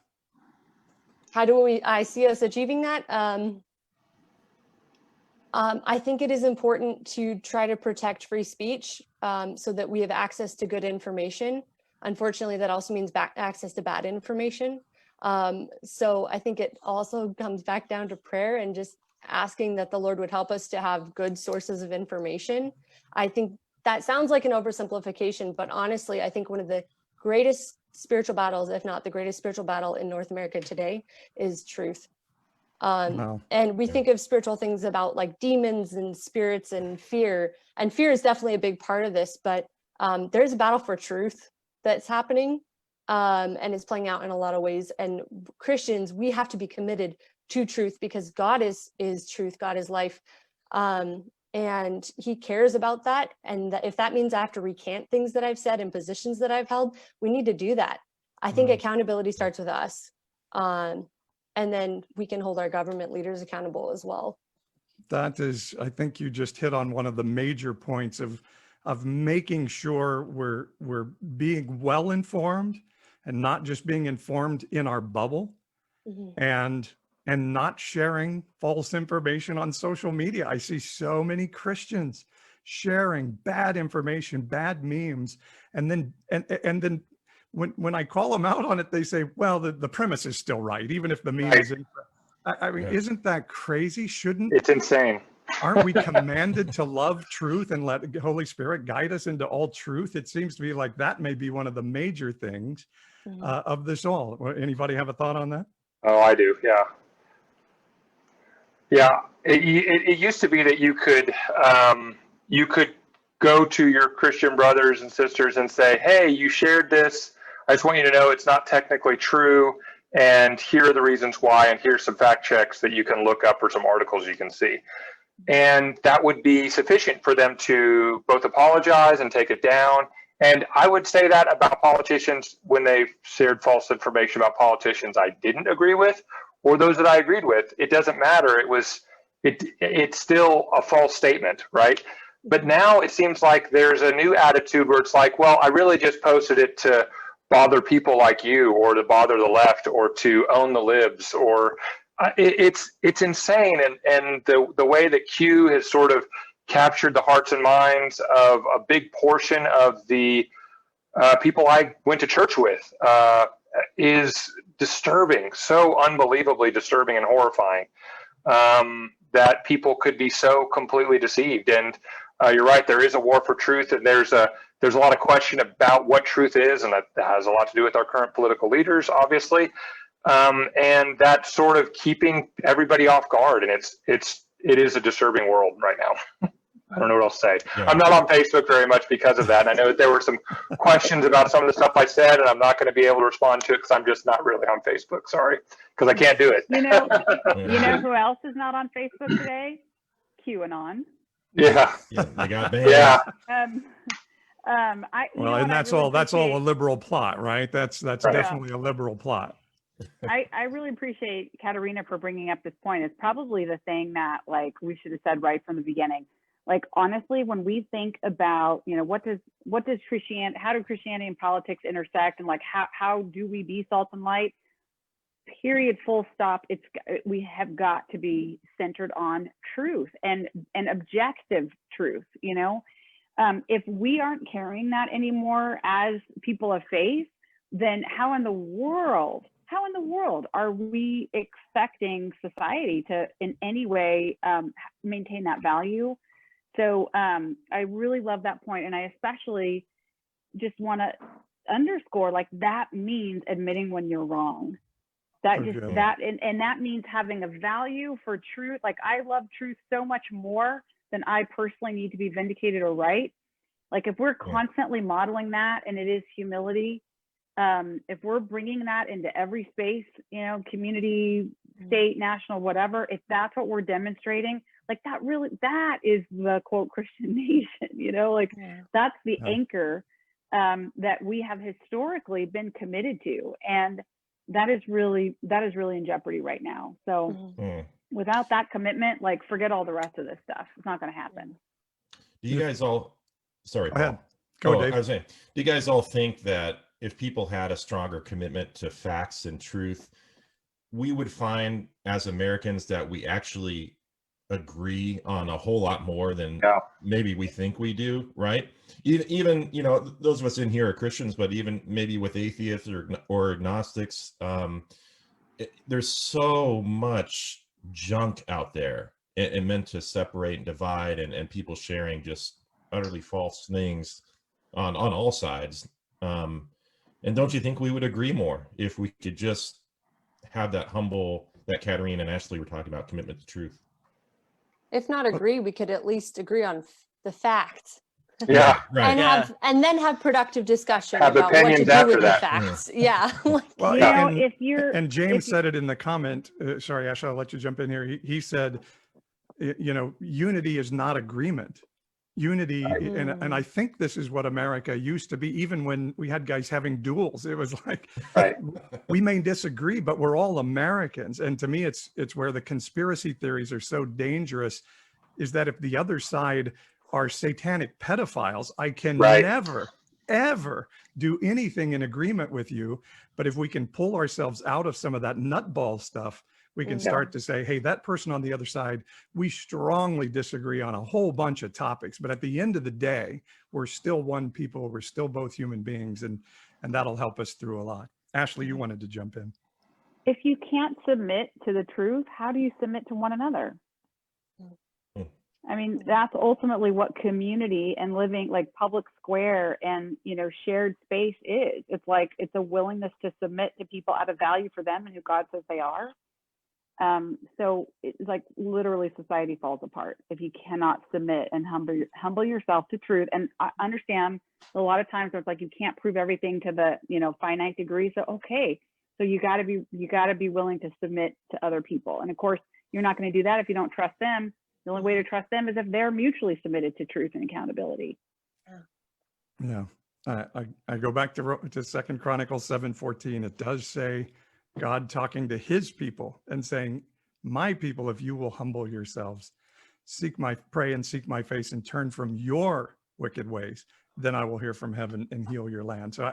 How do I see us achieving that? I think it is important to try to protect free speech, so that we have access to good information. Unfortunately, that also means access to bad information. So I think it also comes back down to prayer and just asking that the Lord would help us to have good sources of information. I think that sounds like an oversimplification, but honestly, I think one of the greatest spiritual battles, if not the greatest spiritual battle in North America today, is truth. And we think of spiritual things about like demons and spirits and fear is definitely a big part of this, but there's a battle for truth that's happening, and it's playing out in a lot of ways. And Christians, we have to be committed to truth, because God is truth, God is life, and he cares about that. And if that means I have to recant things that I've said and positions that I've held, we need to do that. I think accountability starts with us. And then we can hold our government leaders accountable as well. That is, I think you just hit on one of the major points of making sure we're being well informed, and not just being informed in our bubble, and not sharing false information on social media. I see so many Christians sharing bad information, bad memes, and then when I call them out on it, they say, well, the premise is still right, even if the meme is incorrect. I mean, isn't that crazy? It's insane. aren't we commanded to love truth and let the Holy Spirit guide us into all truth? It seems to be like that may be one of the major things of this all. Anybody have a thought on that? Oh, I do. Yeah. Yeah. It used to be that you could go to your Christian brothers and sisters and say, hey, you shared this. I just want you to know it's not technically true. And here are the reasons why. And here's some fact checks that you can look up or some articles you can see. And that would be sufficient for them to both apologize and take it down. And I would say that about politicians when they've shared false information about politicians I didn't agree with, or those that I agreed with. It doesn't matter. It's still a false statement, right? But now it seems like there's a new attitude where it's like, well, I really just posted it to bother people like you, or to bother the left, or to own the libs, or it's insane. And the way that Q has sort of captured the hearts and minds of a big portion of the people I went to church with is disturbing, so unbelievably disturbing and horrifying, that people could be so completely deceived. And you're right, there is a war for truth, and there's a lot of question about what truth is, and that has a lot to do with our current political leaders, obviously, and that's sort of keeping everybody off guard. And it is a disturbing world right now. I don't know what else to say. Yeah. I'm not on Facebook very much because of that. And I know that there were some questions about some of the stuff I said, and I'm not going to be able to respond to it because I'm just not really on Facebook. Sorry, because I can't do it. You know who else is not on Facebook today? QAnon. Yeah. They got banned. Yeah. And that's all a liberal plot, right? That's right. Definitely a liberal plot. I really appreciate Katerina for bringing up this point. It's probably the thing that we should have said right from the beginning. Honestly, when we think about, what does Christianity, how do Christianity and politics intersect, and how do we be salt and light? Period, full stop. We have got to be centered on truth and objective truth. If we aren't carrying that anymore as people of faith, then how in the world are we expecting society to in any way maintain that value? So I really love that point. And I especially just want to underscore, that means admitting when you're wrong. That means having a value for truth. I love truth so much more than I personally need to be vindicated or right. If we're constantly modeling that, and it is humility, if we're bringing that into every space, community, state, national, whatever, if that's what we're demonstrating, that is the quote Christian nation, that's the anchor that we have historically been committed to. And that is really in jeopardy right now. So without that commitment, forget all the rest of this stuff. It's not going to happen. Do you guys all, sorry, Paul. Go, Dave. I was saying, do you guys all think that if people had a stronger commitment to facts and truth, we would find as Americans that we actually agree on a whole lot more than maybe we think we do, right? Even those of us in here are Christians, but even maybe with atheists or agnostics, there's so much junk out there and meant to separate and divide, and people sharing just utterly false things on all sides. And don't you think we would agree more if we could just have that humble, that Katerina and Ashley were talking about, commitment to truth? If not agree, we could at least agree on the facts. Yeah, right. And then have productive discussion about what to do with the that. facts. Yeah. Well, and James said it in the comment. Sorry, Ashley, I'll let you jump in here. He said, unity is not agreement. Unity, and I think this is what America used to be, even when we had guys having duels. It was like, we may disagree, but we're all Americans. And to me, it's where the conspiracy theories are so dangerous, is that if the other side are satanic pedophiles, I can never, ever do anything in agreement with you. But if we can pull ourselves out of some of that nutball stuff, we can start to say, hey, that person on the other side, we strongly disagree on a whole bunch of topics. But at the end of the day, we're still one people. We're still both human beings. And that'll help us through a lot. Ashley, you wanted to jump in. If you can't submit to the truth, how do you submit to one another? I mean, that's ultimately what community and living, like public square and, shared space is. It's like, it's a willingness to submit to people out of value for them and who God says they are. So it's like literally society falls apart if you cannot submit and humble yourself to truth. And I understand a lot of times it's like, you can't prove everything to the, finite degree. So, okay. So you gotta be willing to submit to other people. And of course, you're not going to do that if you don't trust them. The only way to trust them is if they're mutually submitted to truth and accountability. Yeah. I go back to 2 Chronicles 7:14. It does say God talking to his people and saying, my people, if you will humble yourselves, pray and seek my face and turn from your wicked ways, then I will hear from heaven and heal your land. So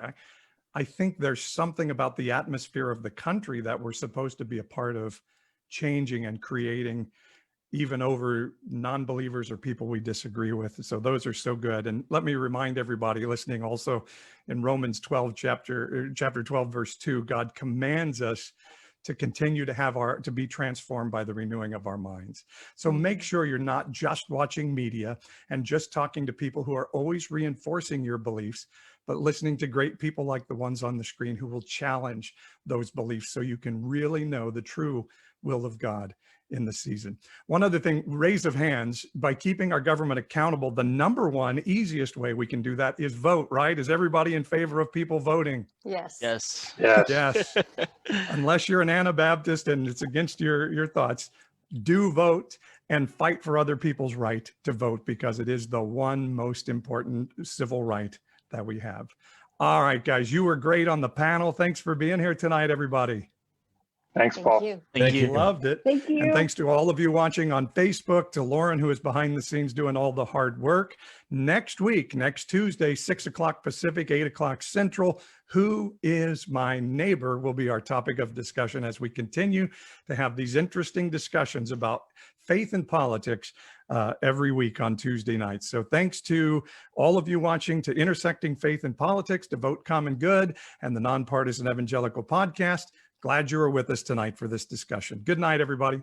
I think there's something about the atmosphere of the country that we're supposed to be a part of changing and creating, even over non-believers or people we disagree with. So those are so good. And let me remind everybody listening also, in Romans 12, chapter 12, verse 2, God commands us to continue to be transformed by the renewing of our minds. So make sure you're not just watching media and just talking to people who are always reinforcing your beliefs, but listening to great people like the ones on the screen who will challenge those beliefs so you can really know the true will of God in the season. One other thing, raise of hands, by keeping our government accountable, the number one easiest way we can do that is vote, right? Is everybody in favor of people voting? Yes. Yes. Yes. Yes. Unless you're an Anabaptist and it's against your thoughts, do vote and fight for other people's right to vote, because it is the one most important civil right that we have. All right, guys, you were great on the panel. Thanks for being here tonight, everybody. Thanks, Thank Paul. you. Thank you. Loved it. Thank you. And thanks to all of you watching on Facebook, to Lauren, who is behind the scenes doing all the hard work. Next week, next Tuesday, 6 o'clock Pacific, 8 o'clock Central, Who is My Neighbor will be our topic of discussion as we continue to have these interesting discussions about faith and politics every week on Tuesday nights. So thanks to all of you watching, to Intersecting Faith and Politics, to Vote Common Good, and the Nonpartisan Evangelical Podcast. Glad you were with us tonight for this discussion. Good night, everybody.